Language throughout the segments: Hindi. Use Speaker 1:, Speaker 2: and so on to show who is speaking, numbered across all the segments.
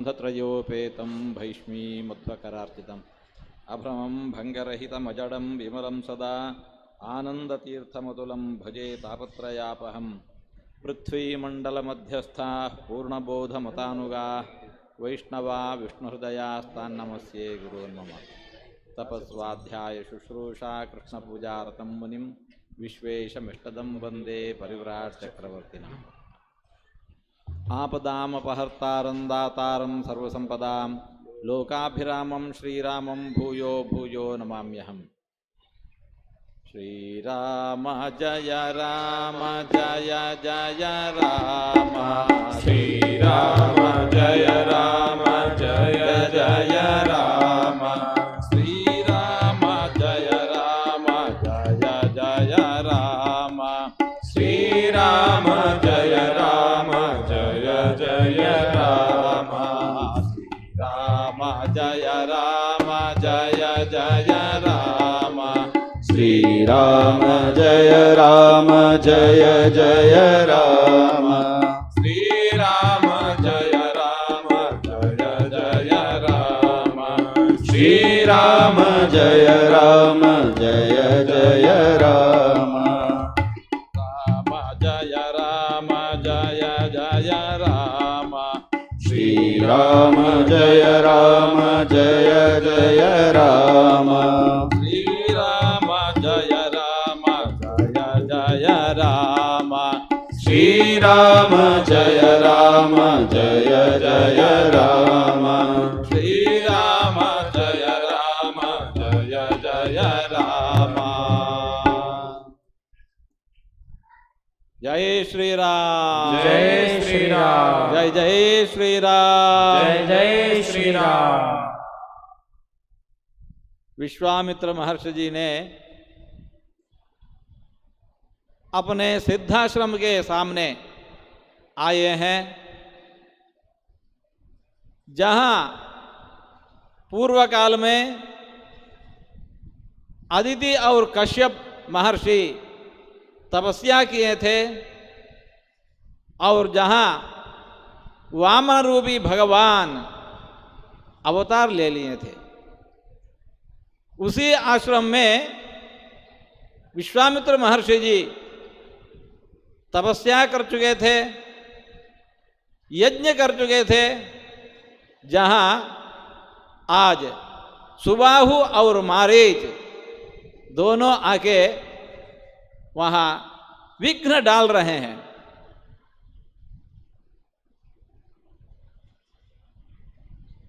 Speaker 1: त्रयोपेतं भैष्मीमुत्वकरार्चितम् अभ्रमं भङ्गरहितमजडं विमलं सदा आनन्दतीर्थमतुलं भजे तापत्रयापहं पृथ्वीमण्डलमध्यस्थाः पूर्णबोधमतानुगाः वैष्णवा विष्णुहृदयास्तान्नमस्ये गुरोन्मम तपस्वाध्याय शुश्रूषा कृष्णपूजारतं मुनिं विश्वेशमिष्टदं वन्दे परिव्राट् चक्रवर्तिनम् आपदामपहर्तारं दातारं सर्वसंपदां लोकाभिरामं श्रीरामं भूयो भूयो नमाम्यहम्। श्रीराम जय राम जय जय राम
Speaker 2: श्रीराम जय राम जय जय राम
Speaker 1: श्रीराम जय राम जय जय राम
Speaker 2: श्रीराम जय राम जय जय राम
Speaker 1: राम जय राम जय जय राम
Speaker 2: श्रीराम जय राम जय जय राम श्रीराम जय राम जय जय राम श्रीराम जय राम जय जय राम
Speaker 1: राम जय राम जय जय राम
Speaker 2: श्रीराम जय राम जय जय राम
Speaker 1: श्रीराम जय राम जय जय राम
Speaker 2: श्रीराम जय राम जय जय राम
Speaker 1: श्रीराम जय राम जय जय राम जय श्री राम
Speaker 2: जय श्री राम
Speaker 1: जय जय श्री राम
Speaker 2: जय जय श्री राम।
Speaker 1: विश्वामित्र महर्षि जी ने अपने सिद्धाश्रम के सामने आए हैं, जहां पूर्व काल में अदिति और कश्यप महर्षि तपस्या किए थे और जहां वामन रूपी भगवान अवतार ले लिए थे। उसी आश्रम में विश्वामित्र महर्षि जी तपस्या कर चुके थे, यज्ञ कर चुके थे, जहां आज सुबाहु और मारीच दोनों आके वहां विघ्न डाल रहे हैं।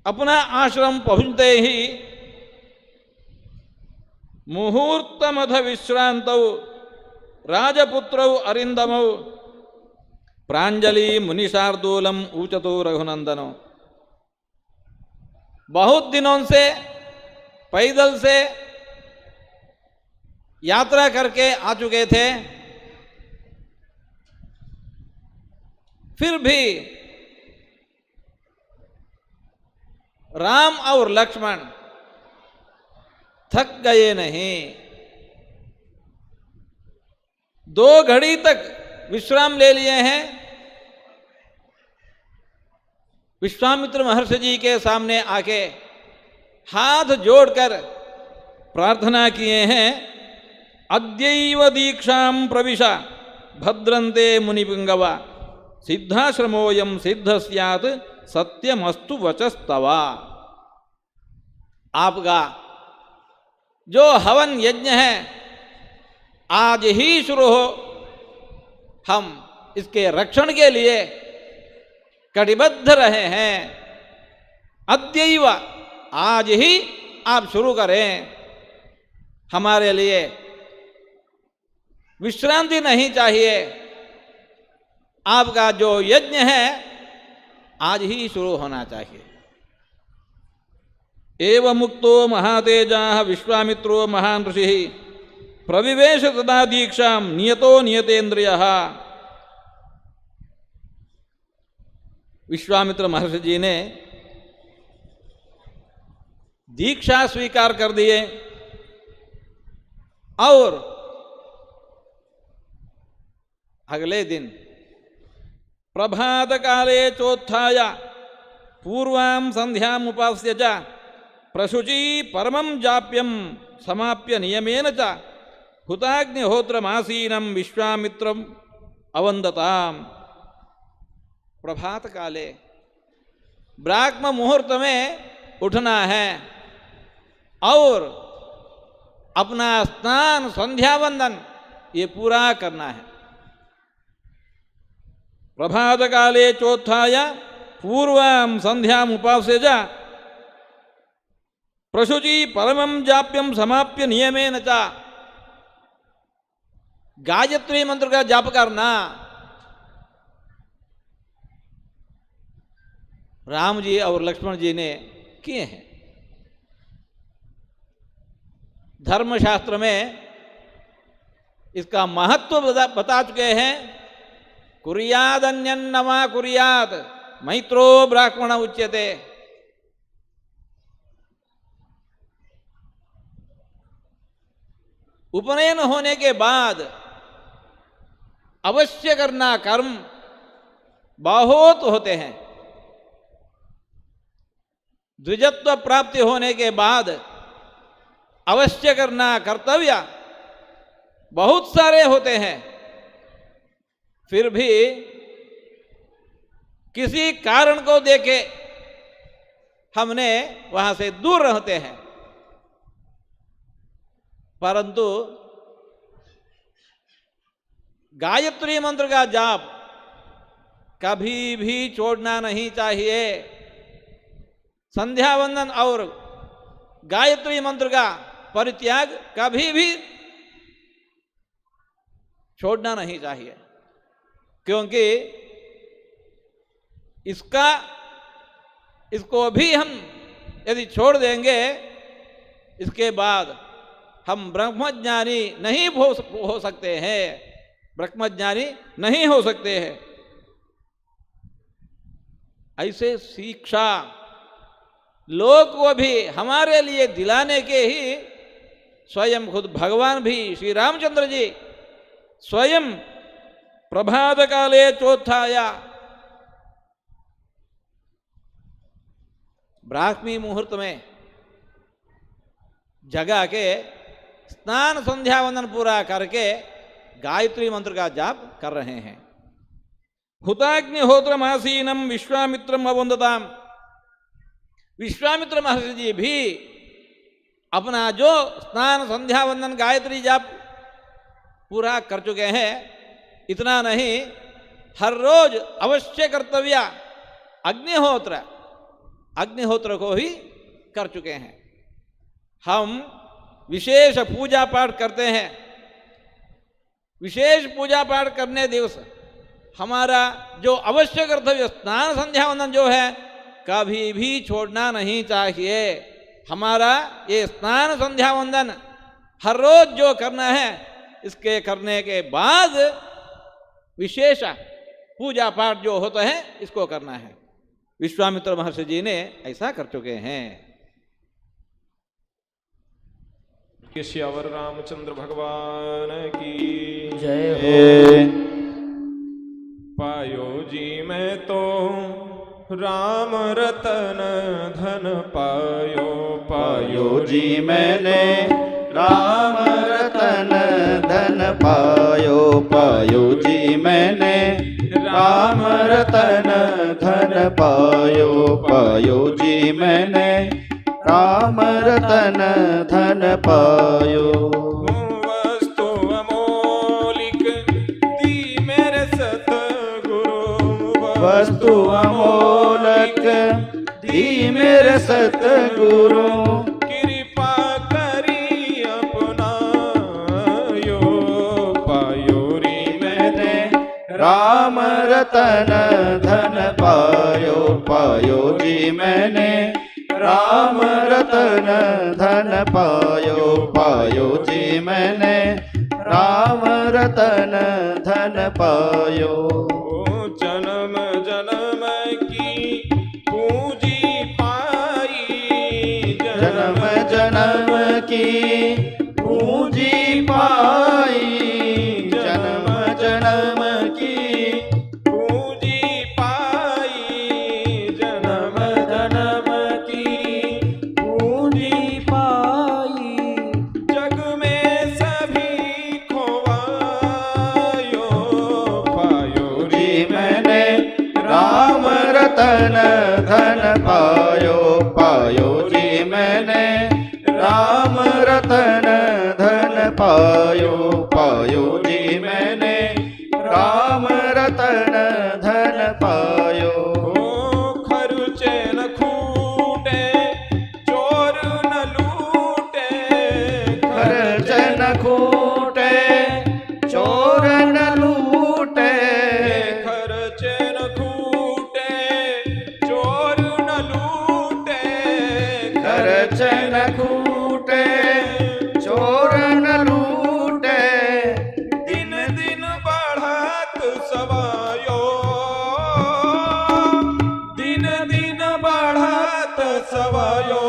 Speaker 1: अपना आश्रम पहुंचते ही मुहूर्तमध विश्रांतौ राजपुत्रौ अरिंदमौ प्रांजलि मुनिशार्दूलम ऊचतो रघुनंदनो। बहुत दिनों से पैदल से यात्रा करके आ चुके थे, फिर भी राम और लक्ष्मण थक गए नहीं। 2 घड़ी तक विश्राम ले लिए हैं। विश्वामित्र महर्षि जी के सामने आके हाथ जोड़कर प्रार्थना किए हैं, अद्यैव दीक्षां प्रविशा भद्रन्ते मुनिपुंगवा सिद्धाश्रमोऽयं सिद्ध स्यात् सत्यमस्तु वचस्तवा। आपका जो हवन यज्ञ है आज ही शुरू हो, हम इसके रक्षण के लिए कटिबद्ध रहे हैं। अद्यैव आज ही आप शुरू करें, हमारे लिए विश्रांति नहीं चाहिए। आपका जो यज्ञ है आज ही शुरू होना चाहिए। एवं मुक्तो महातेजाः विश्वामित्रो महान् ऋषिः प्रविवेश तदा दीक्षां नियतो नियतेन्द्रियः। विश्वामित्र महर्षि जी ने दीक्षा स्वीकार कर दिए और अगले दिन प्रभात काले चोत्थाय पूर्वां संध्याम् उपास्य च प्रशुचि परमं जाप्यं समाप्य नियमेन च हुताग्निहोत्रमासीनं विश्वामित्रम् अवन्दताम्। प्रभात काले ब्राह्म मुहूर्त में उठना है और अपना स्नान संध्या वंदन ये पूरा करना है। प्रभात काले चोत्थाय पूर्वां संध्याम् उपास्य च प्रशुचि परमं जाप्यं समाप्य नियमेन च। गायत्री मंत्र का जाप करना राम जी और लक्ष्मण जी ने किए हैं। धर्मशास्त्र में इसका महत्व बता चुके हैं। कुर्यादन्यन्नमा कुर्यात् मैत्रो ब्राह्मण उच्यते। उपनयन होने के बाद अवश्य करना कर्म बहुत होते हैं। द्विजत्व प्राप्ति होने के बाद अवश्य करना कर्तव्य बहुत सारे होते हैं। फिर भी किसी कारण को देके हमने वहां से दूर रहते हैं। परंतु गायत्री मंत्र का जाप कभी भी छोड़ना नहीं चाहिए। संध्या वंदन और गायत्री मंत्र का परित्याग कभी भी छोड़ना नहीं चाहिए, क्योंकि इसको भी हम यदि छोड़ देंगे इसके बाद हम ब्रह्मज्ञानी नहीं हो सकते हैं, ब्रह्मज्ञानी नहीं हो सकते हैं। ऐसे शिक्षा लोग को भी हमारे लिए दिलाने के ही स्वयं खुद भगवान भी श्री रामचंद्र जी स्वयं प्रभात काले चोत्थाया ब्राह्मी मुहूर्त में जगा के स्नान संध्या वंदन पूरा करके गायत्री मंत्र का जाप कर रहे हैं। हुताग्निहोत्रमासीनं विश्वामित्रम अवन्दताम्। विश्वामित्र महर्षि जी भी अपना जो स्नान संध्या वंदन गायत्री जाप पूरा कर चुके हैं। इतना नहीं, हर रोज अवश्य कर्तव्य अग्निहोत्र को ही कर चुके हैं। हम विशेष पूजा पाठ करते हैं। विशेष पूजा पाठ करने दिवस हमारा जो अवश्य कर्तव्य स्नान संध्या वंदन जो है कभी भी छोड़ना नहीं चाहिए। हमारा ये स्नान संध्या वंदन हर रोज जो करना है, इसके करने के बाद विशेष पूजा पाठ जो होता है इसको करना है। विश्वामित्र महर्षि जी ने ऐसा कर चुके हैं।
Speaker 2: श्यावर रामचंद्र भगवान की
Speaker 3: जय हो।
Speaker 2: पायो जी मैं तो राम रतन धन पायो,
Speaker 3: पायो जी मैंने राम रतन धन पायो, पायो जी मैंने राम रतन धन पायो, पायो जी मैंने राम रतन धन पायो।
Speaker 2: वस्तु अमोलिक दी मेरे सतगुरु,
Speaker 3: वस्तु अमोलक दी मेरे सतगुरु,
Speaker 2: कृपा करी अपनायो, पायो री मैंने
Speaker 3: राम रतन धन पायो, पायो जी मैंने राम रतन धन पायो, पायो जी मैंने राम रतन धन पायो।
Speaker 2: जन्म जन्म की पूंजी पाई,
Speaker 3: जन्म जन्म की पूंजी पाई, जन्म जन्म की
Speaker 2: पूंजी पाई, जन्म
Speaker 3: धन पायो पायो जी मैंने राम रतन धन पायो पायो जी मैंने राम रतन धन पायो
Speaker 2: खर्चे न खूटे चोर न लूटे
Speaker 3: खर्च न खूटे चोर न लूटे
Speaker 2: खर्चे न खूटे चोर न लूटे
Speaker 3: खर्च न खूटे चोर न लूटे
Speaker 2: दिन दिन बढ़त सवायो दिन दिन बढ़त सवायो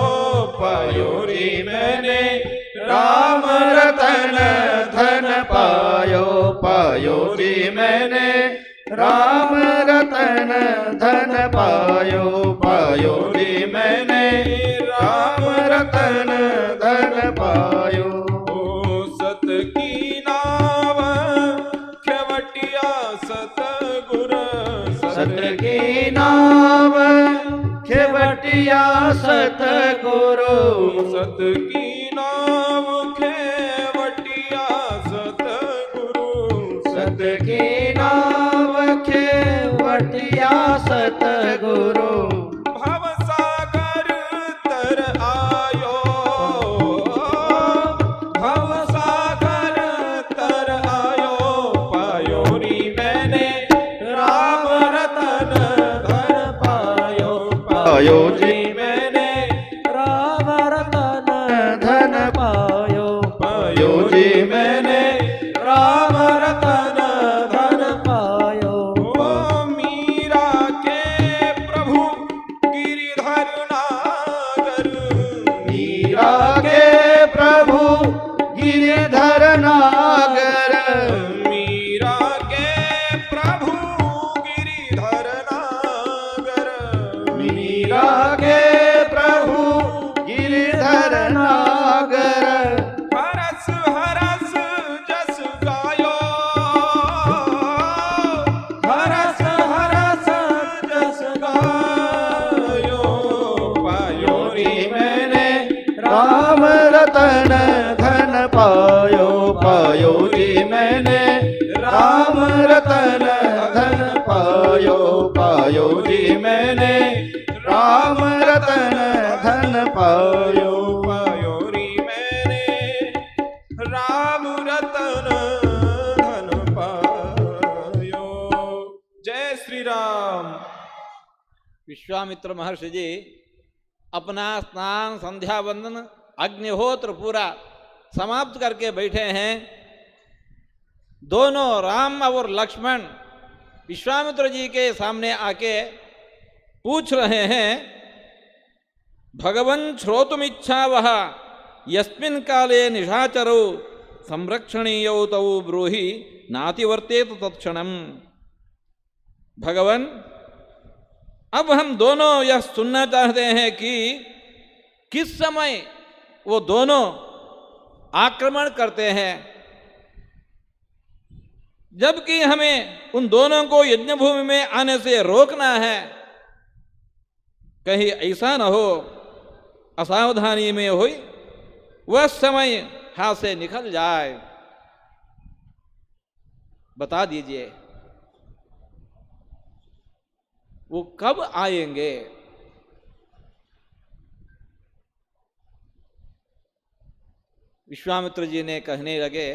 Speaker 2: पायो रे मैंने
Speaker 3: राम रतन धन पायो पायो जी मैंने राम रतन धन पायो पायो जी मैंने राम रतन धन पायो
Speaker 2: ओ सत की नाव खेवटिया सतगुर
Speaker 3: सत की नाव खेवटिया सतगुरु
Speaker 2: सत की नाव खेवटिया सतगुरु
Speaker 3: सत की नाव खेवटिया सतगुरु
Speaker 2: भव सागर तर आयो भव सागर तर आयो पायो री मैंने राम रतन धन पायो
Speaker 3: पायो जी
Speaker 2: मैंने
Speaker 3: राम रतन धन पायो
Speaker 2: पायो
Speaker 3: जी मैंने राम रतन धन पायो
Speaker 2: ओ मीरा के प्रभु गिरिधर नागर
Speaker 3: मीरा के प्रभु गिरधर नागर
Speaker 2: मीरा के प्रभु गिरिधर नागर
Speaker 3: मीरा के प्रभु गिरधर नागर
Speaker 2: हरस हरस जस गायो हरस हरस जस गायो पायो रे मैंने
Speaker 3: राम रतन धन पायो पायो जी मैंने राम रतन धन पायो पायो जी मैंने राम रतन धन पायो
Speaker 2: पायो रे मैंने राम रतन धन पायो जय श्री राम।
Speaker 1: विश्वामित्र महर्षि जी अपना स्नान संध्या वंदन अग्निहोत्र पूरा समाप्त करके बैठे हैं। दोनों राम और लक्ष्मण विश्वामित्र जी के सामने आके पूछ रहे हैं, भगवन् श्रोतुमिच्छावः यस्मिन् काले निशाचरौ संरक्षणीयौ तौ ब्रूहि नातिवर्तेत तत्क्षणम्। भगवान, अब हम दोनों यह सुनना चाहते हैं कि किस समय वो दोनों आक्रमण करते हैं, जबकि हमें उन दोनों को यज्ञभूमि में आने से रोकना है। कहीं ऐसा न हो असावधानी में हुई वह समय हाथ से निकल जाए। बता दीजिए वो कब आएंगे? विश्वामित्र जी ने कहने लगे,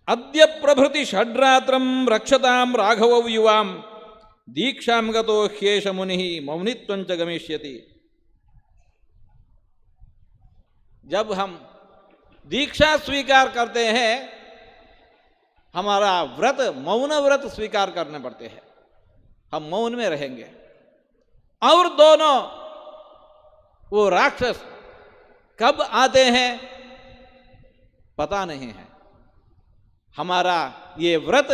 Speaker 1: अद्य प्रभृति षड्रात्रं रक्षतां राघव युवाम दीक्षां गतो ह्येष मुनिः मौनित्वं च गमिष्यति। जब हम दीक्षा स्वीकार करते हैं, हमारा व्रत मौन व्रत स्वीकार करने पड़ते हैं। हम मौन में रहेंगे। और दोनों वो राक्षस कब आते हैं पता नहीं है। हमारा ये व्रत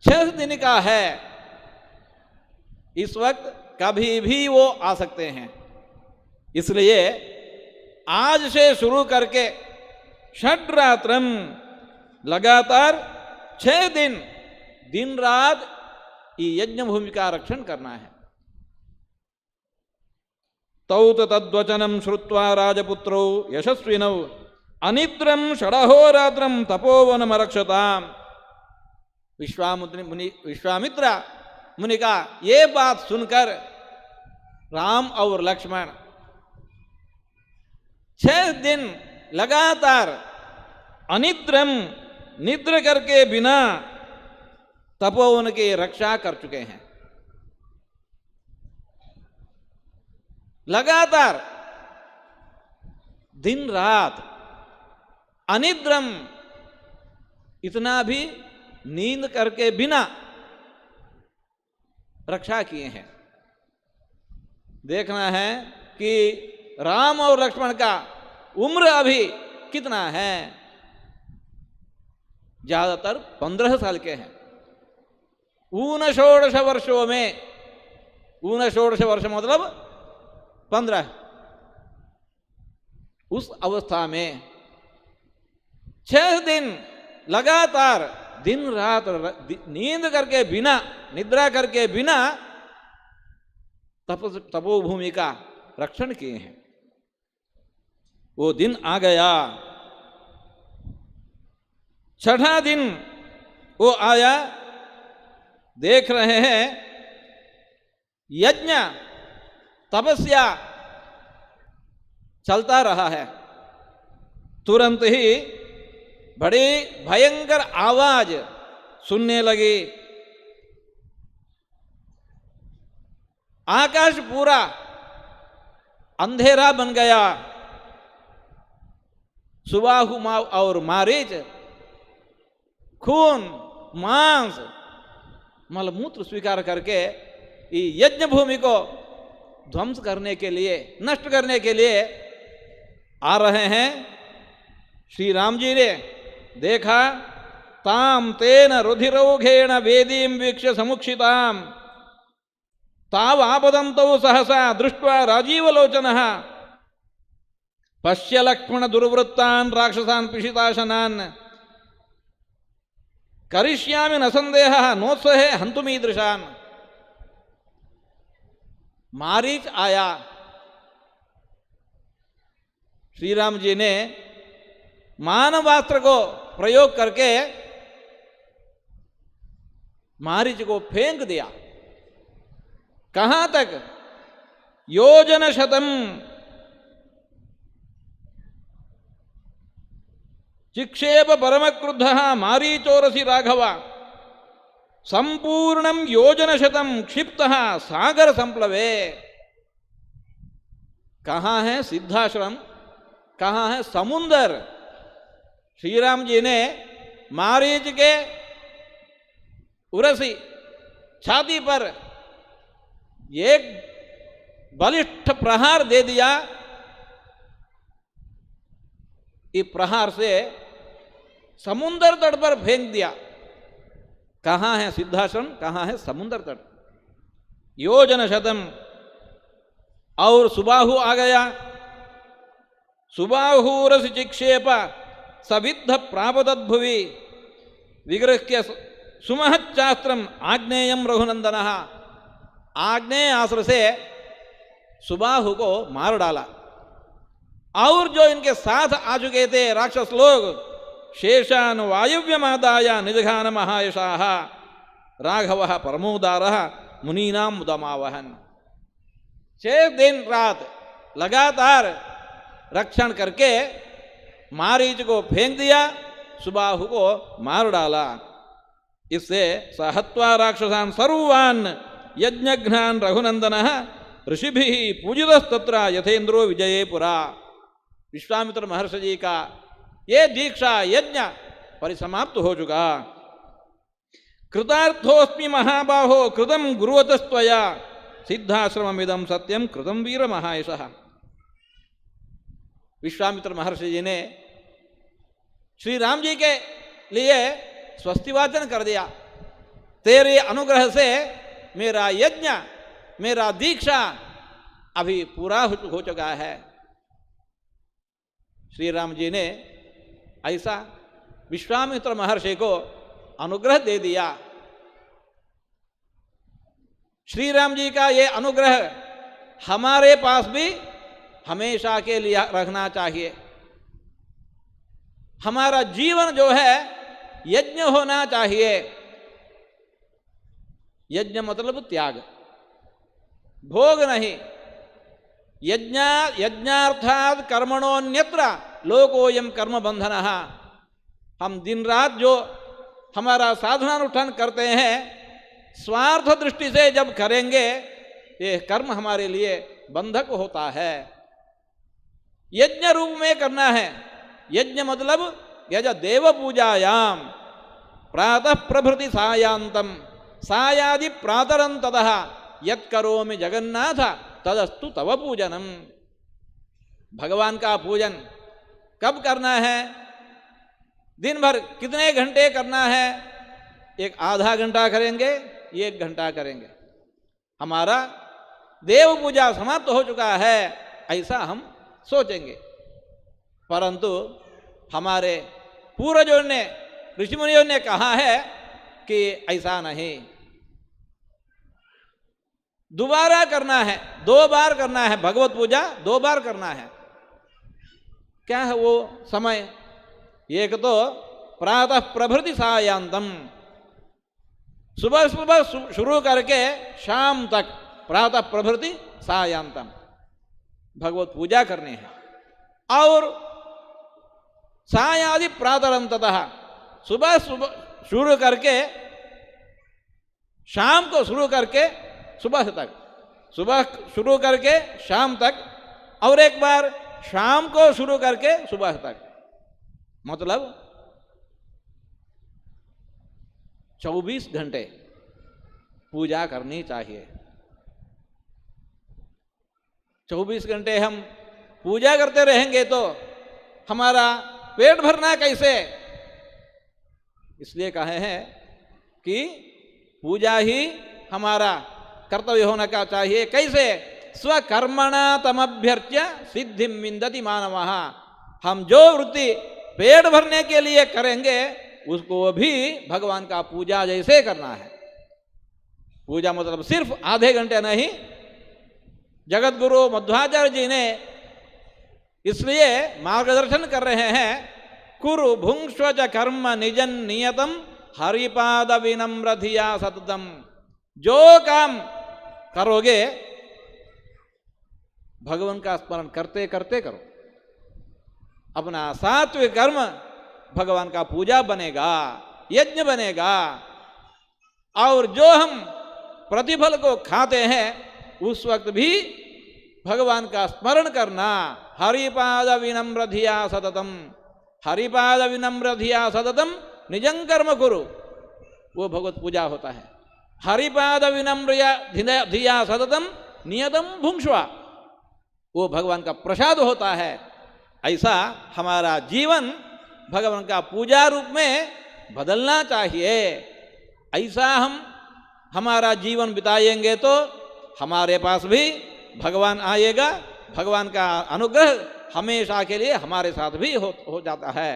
Speaker 1: 6 दिन का है। इस वक्त कभी भी वो आ सकते हैं। इसलिए आज से शुरू करके षड्रात्रम लगातार 6 दिन दिन रात ये यज्ञ भूमि का रक्षण करना है। तौ तद्वचनम श्रुत्वा राजपुत्रौ यशस्विनौ अनिद्रम षडहोरात्रम तपोवनमरक्षताम। विश्वामित्र मुनि का ये बात सुनकर राम और लक्ष्मण 6 दिन लगातार अनिद्रम निद्र करके बिना तपोवन की रक्षा कर चुके हैं। लगातार दिन रात अनिद्रम, इतना भी नींद करके बिना रक्षा किए हैं। देखना है कि राम और लक्ष्मण का उम्र अभी कितना है। ज्यादातर 15 साल के हैं। 19 वर्षों में, 19 वर्ष मतलब 15, उस अवस्था में 6 दिन लगातार दिन रात नींद करके बिना, निद्रा करके बिना तपोभूमि का रक्षण किए हैं। वो दिन आ गया, 6ठा दिन वो आया। देख रहे हैं यज्ञ तपस्या चलता रहा है। तुरंत ही बड़ी भयंकर आवाज सुनने लगी। आकाश पूरा अंधेरा बन गया। सुबाहु और मारीच खून मांस मलमूत्र स्वीकार करके यज्ञ भूमि को ध्वंस करने के लिए, नष्ट करने के लिए आ रहे हैं। श्री राम जी ने देखा, ताम तेन रुधिरौघेण वेदीं वीक्ष्य समुक्षिताम ताव आपदंतौ सहसा दृष्ट्वा राजीवलोचनः पश्य लक्ष्मण दुर्वृत्तान् राक्षसान् पिशिताशनान् करिष्यामि न संदेहः नोत्सहे हन्तुमीदृशान्। मारीच आया। श्री राम जी ने मानवास्त्र को प्रयोग करके मारीच को फेंक दिया। कहां तक? योजन शतम चिक्षेप परम क्रुद्ध मारीचोरसी राघव संपूर्णम योजन शतम क्षिप्त सागर संप्लवे। कहां है सिद्धाश्रम, कहां है समुंदर? श्री राम जी ने मारीच के उरसी छाती पर एक बलिष्ठ प्रहार दे दिया। इस प्रहार से समुद्र तट पर फेंक दिया। कहां है सिद्धाश्रम, कहां है समुद्र तट? योजन शतम। और सुबाहु आ गया। सुबाहुरस चिक्षेप सविद्ध प्रापदद्भुवि विगृह्य सुमहच्चास्त्रम आग्नेयम रघुनंदनः। आग्नेय अस्त्र से सुबाहु को मार डाला। और जो इनके साथ आ चुके थे राक्षस लोग, शेषान वायुव्यमादाय निजघान महायशाः राघवः परमोदारः मुनीनां मुदमावहन्। 6 दिन रात लगातार रक्षण करके मारीच को फेंक दिया, सुबाहु को मार डाला। इससे सहत्वा राक्षसान् सर्वान् यज्ञघ्नान् रघुनंदनः ऋषिभिः पूजितस्तत्र यथेन्द्रो विजये पुरा। विश्वामित्र महर्षि जी का ये दीक्षा यज्ञ परिसमाप्त हो चुका। कृतार्थोस्मि महाबाहो कृतम गुरुवतस्त्वया सिद्धाश्रममिदं सत्यम कृतम वीर महायशः। विश्वामित्र महर्षि जी ने श्री राम जी के लिए स्वस्तिवाचन कर दिया। तेरे अनुग्रह से मेरा यज्ञ, मेरा दीक्षा अभी पूरा हो चुका है। श्री राम जी ने ऐसा विश्वामित्र महर्षि को अनुग्रह दे दिया। श्री राम जी का ये अनुग्रह हमारे पास भी हमेशा के लिए रखना चाहिए। हमारा जीवन जो है यज्ञ होना चाहिए। यज्ञ मतलब त्याग, भोग नहीं। यज्ञार्थात कर्मणोन्यत्र लोकोयम कर्म बंधनः। हम दिन रात जो हमारा साधनानुष्ठान करते हैं स्वार्थ दृष्टि से जब करेंगे ये कर्म हमारे लिए बंधक होता है। यज्ञ रूप में करना है। यज्ञ मतलब यज देव पूजायाम प्रातः प्रभृति सायांतम सायादि प्रातरं ततः यत् करोमि जगन्नाथ तदस्तु तव पूजनम। भगवान का पूजन कब करना है? दिन भर कितने घंटे करना है? एक आधा घंटा करेंगे, 1 घंटा करेंगे, हमारा देव पूजा समाप्त हो चुका है, ऐसा हम सोचेंगे। परंतु हमारे पूर्वजों ने, ऋषि मुनियों ने कहा है कि ऐसा नहीं, दोबारा करना है, 2 बार करना है। भगवत पूजा 2 बार करना है। क्या है वो समय? एक तो प्रातः प्रभृति सायांतम, सुबह सुबह शुरू करके शाम तक प्रातः प्रभृति सायांतम भगवत पूजा करनी है। और सायादि प्रातरंततः सुबह सुबह शुरू करके शाम को शुरू करके सुबह तक, सुबह शुरू करके शाम तक, और एक बार शाम को शुरू करके सुबह तक, मतलब 24 घंटे पूजा करनी चाहिए। 24 घंटे हम पूजा करते रहेंगे तो हमारा पेट भरना कैसे? इसलिए कहे हैं कि पूजा ही हमारा कर्तव्य होना का चाहिए। कैसे? स्वकर्मणा तमभ्यर्च्य सिद्धिं विन्दति मानवः। हम जो वृत्ति पेट भरने के लिए करेंगे उसको भी भगवान का पूजा जैसे करना है। पूजा मतलब सिर्फ आधे घंटे नहीं। जगत गुरु मध्वाचार्य जी ने इसलिए मार्गदर्शन कर रहे हैं, कुरु भुंक्ष्व च कर्म निजन नियतम हरिपाद विनम्र धिया सततम। जो काम करोगे भगवान का स्मरण करते करते करो। अपना सात्विक कर्म भगवान का पूजा बनेगा, यज्ञ बनेगा। और जो हम प्रतिफल को खाते हैं उस वक्त भी भगवान का स्मरण करना। हरिपाद विनम्र धिया सततम, हरिपाद विनम्र धिया सततम निजं कर्म कुरु, वो भगवत पूजा होता है। हरिपाद विनम्र धिया सततम नियतम भुंक्ष्वा, वो भगवान का प्रसाद होता है। ऐसा हमारा जीवन भगवान का पूजा रूप में बदलना चाहिए। ऐसा हम हमारा जीवन बिताएंगे तो हमारे पास भी भगवान आएगा। भगवान का अनुग्रह हमेशा के लिए हमारे साथ भी हो जाता है।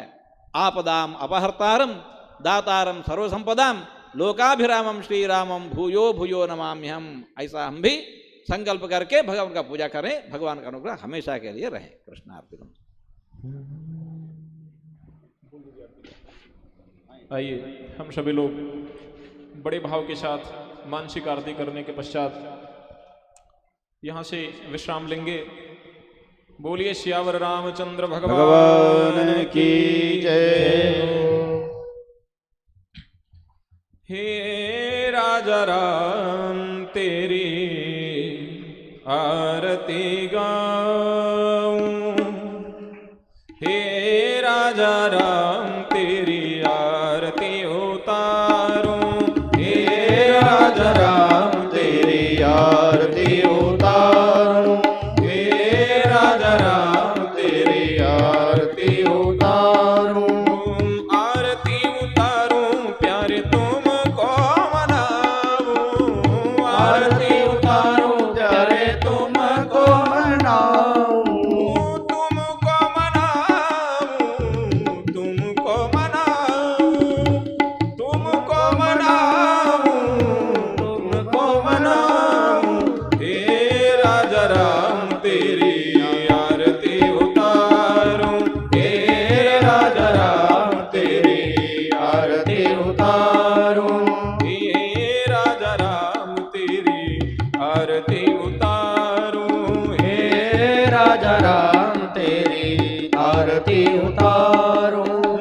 Speaker 1: आपदाम अपहर्तारम दातारम सर्वसंपदाम लोकाभिरामम श्री रामम भूयो भूयो नमाम्यहम। ऐसा हम भी संकल्प करके भगवान का पूजा करें। भगवान का अनुग्रह हमेशा के लिए रहे। कृष्णार्पणम।
Speaker 2: आइए हम सभी लोग बड़े भाव के साथ मानसिक आरती करने के पश्चात यहाँ से विश्राम लेंगे। बोलिए सियावर रामचंद्र
Speaker 3: भगवान की जय।
Speaker 2: हे राजा राम तेरी आरती गाऊं, हे राजा राम तेरी आरती उतारूं,
Speaker 3: हे राजा राम तेरी आरती उतारूं, हे राजा राम तेरी आरती उतारूं।
Speaker 2: आरती उतारूं प्यारे तुमको मनाऊं,
Speaker 3: आरती उतारूं प्यारे तुमको मनाऊं,
Speaker 2: तुमको मनाऊं, तुमको मनाऊं, तुमको मनाऊं,
Speaker 3: तुमको मनाऊं।
Speaker 2: आरती उतारूं।
Speaker 3: हे राजा राम तेरी आरती उतारूं।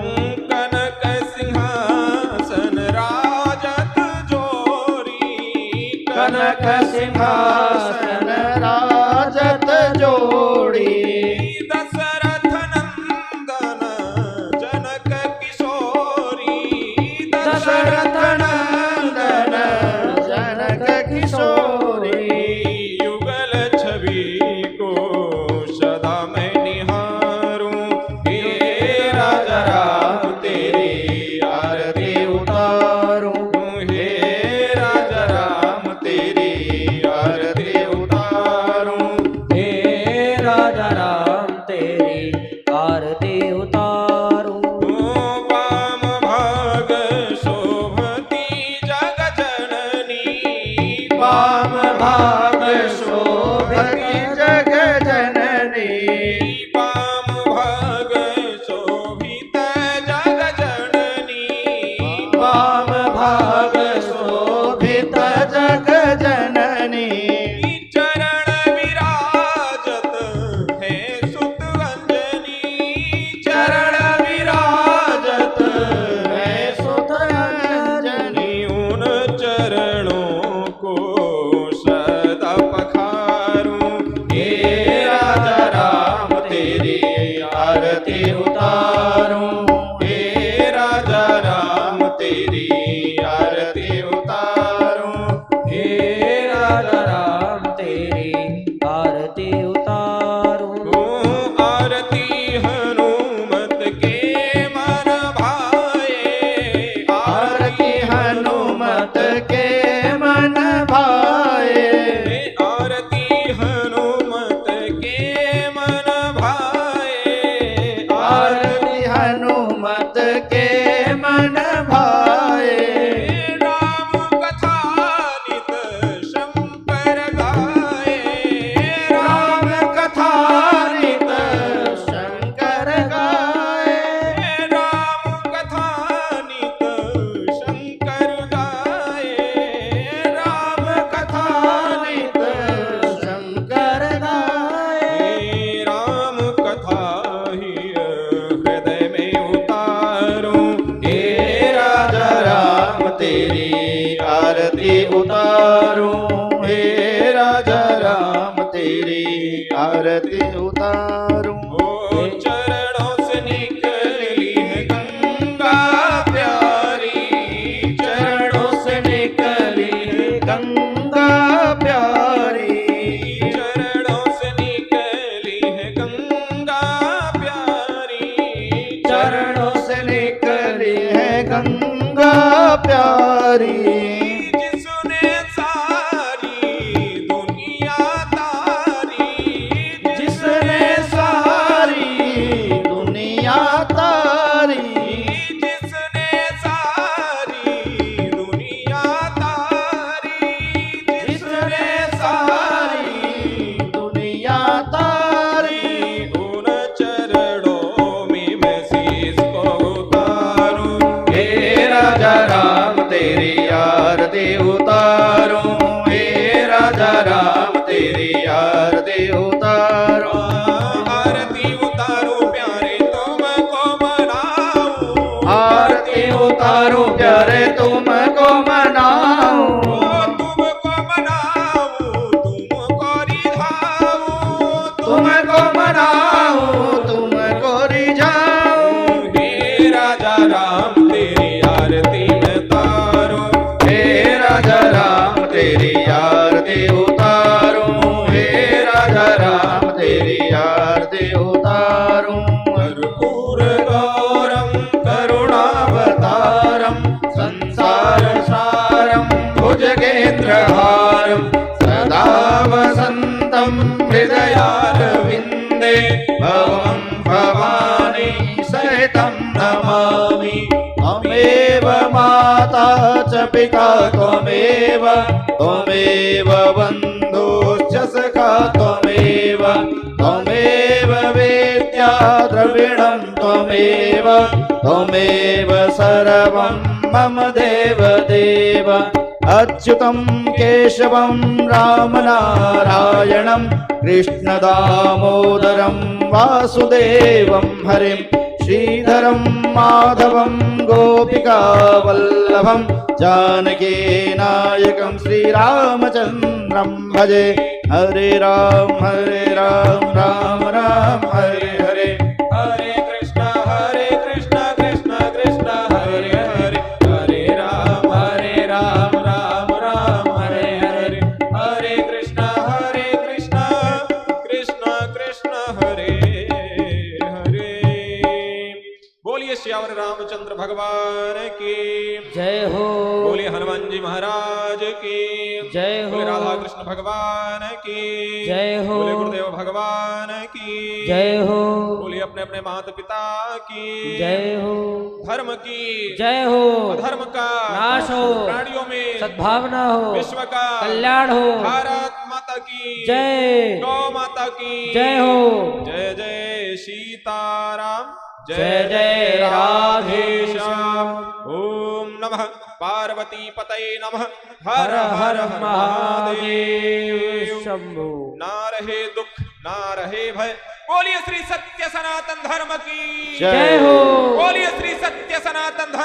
Speaker 2: कनक सिंहासन राजत जोरी,
Speaker 3: कनक सिंहासन राजत जोड़ी।
Speaker 2: दशरथ नंदन जनक किशोरी,
Speaker 3: दशरथ नंदन जनक किशोरी।
Speaker 2: युगल छवि को सदा मैं निहारूं। हे
Speaker 3: राजा राम तेरी आरती उतारूं।
Speaker 2: हे राजा राम तेरी आरती उतारूं।
Speaker 3: हे राजा राम तेरी आरती उतारूं।
Speaker 2: वाम भाग शोभती जग जननी,
Speaker 3: वाम भाग शोभती जग जननी।
Speaker 2: वाम भाग शोभित जग जननी,
Speaker 3: वाम भाग शोभित जग जननी।
Speaker 2: चरण विराजत है सुत अंजनी,
Speaker 3: चरण विराजत है सुत अंजनी।
Speaker 2: उन चरणों को सदा पखारूं।
Speaker 3: हे राजा राम तेरी आरती उतारूं।
Speaker 2: हे राजा राम तेरी आरती उतारूं।
Speaker 3: हे राजा राम तेरी आरती उतारूं।
Speaker 2: आरती हनुमत के मन भाए,
Speaker 3: आरती हनुमत के मन भाए।
Speaker 2: आरती हनुमत के मन भाए,
Speaker 3: आरती हनुमत के मन भाए।
Speaker 2: राम कथा नित शंकर गाए,
Speaker 3: राम कथा नित शंकर गाए।
Speaker 2: राम कथा नित शंकर गाए,
Speaker 3: राम कथा नित शंकर गाए।
Speaker 2: राम कथा ही हृदय में उतारूं।
Speaker 3: हे राजा राम तेरी आरती उतारूं। हे राजा राम तेरी आरती उतारूं।
Speaker 2: चरणों से निकली है गंगा प्यारी,
Speaker 3: चरणों से निकली गंगा प्यारी।
Speaker 2: चरणों से निकली है गंगा प्यारी,
Speaker 3: चरणों से निकली है गंगा प्यारी।
Speaker 2: जिसने सारी दुनिया तारी,
Speaker 3: जिसने सारी दुनिया तारी।
Speaker 2: जिसने सारी दुनिया तारी,
Speaker 3: जिसने सारी दुनिया तारी।
Speaker 2: उन चरणों में मैं शीश को उतारूं।
Speaker 3: हे राजा राम तेरी आरती उतारूं। हे राजा राम तेरी आरती उतारूं।
Speaker 2: आरती उतारूं प्यारे तुमको मनाऊं।
Speaker 3: आरती उतारूं प्यारे तुमको मनाऊं।
Speaker 2: तुमको मनाऊं, तुमको रिझाऊं।
Speaker 3: तुमको मनाऊं, तुमको रिझाऊं।
Speaker 2: हे राजा राम तेरी आरती में तारूं।
Speaker 3: हे राजा राम तेरी आरती उतारूं। हे राजा राम तेरी आरती उतारूं। कर्पूर गौरम करुणावतारम संसार सारम भुजगेन्द्रहारम सदा वसन्तं हृदयारविन्दे भवं भवानी सहितं नमामि। त्वमेव माता च पिता त्वमेव, त्वमेव बन्धुश्च सखा त्वमेव, त्वमेव वेद्या द्रविणं त्वमेव, त्वमेव सर्वं मम देव देव। अच्युतं केशवं रामनारायणं कृष्णदामोदरं वासुदेवं हरिं श्रीधरं माधवं गोपिकावल्लभं जानकीनायकं श्रीरामचन्द्रं भजे। हरे राम राम राम हरे हरे, हरे कृष्ण कृष्ण कृष्ण हरे हरे, हरे राम राम राम हरे हरे, हरे कृष्ण कृष्ण कृष्ण हरे हरे। बोलिए श्यावर रामचंद्र भगवान की
Speaker 4: जय हो।
Speaker 2: बोलिए हनुमान जी महाराज की
Speaker 4: जय हो।
Speaker 2: बोले राधा कृष्ण भगवान की
Speaker 4: जय हो।
Speaker 2: बोले गुरुदेव भगवान की
Speaker 4: जय हो।
Speaker 2: बोलिए अपने अपने माता पिता की
Speaker 4: जय हो।
Speaker 2: धर्म की
Speaker 4: जय हो।
Speaker 2: अधर्म का
Speaker 4: नाश हो।
Speaker 2: प्राणियों में
Speaker 4: सद्भावना हो।
Speaker 2: विश्व का
Speaker 4: कल्याण हो।
Speaker 2: भारत माता की
Speaker 4: जय।
Speaker 2: गौ माता की
Speaker 4: जय हो।
Speaker 2: जय जय सीताराम,
Speaker 4: जय जय राधेश्याम।
Speaker 2: ओम नमः पार्वती पतये नमः।
Speaker 4: हर हर महादेव शंभो।
Speaker 2: ना रहे दुख ना रहे भय। बोलिए श्री सत्य सनातन धर्म की
Speaker 3: जय हो।
Speaker 2: बोलिए श्री सत्य सनातन धर्म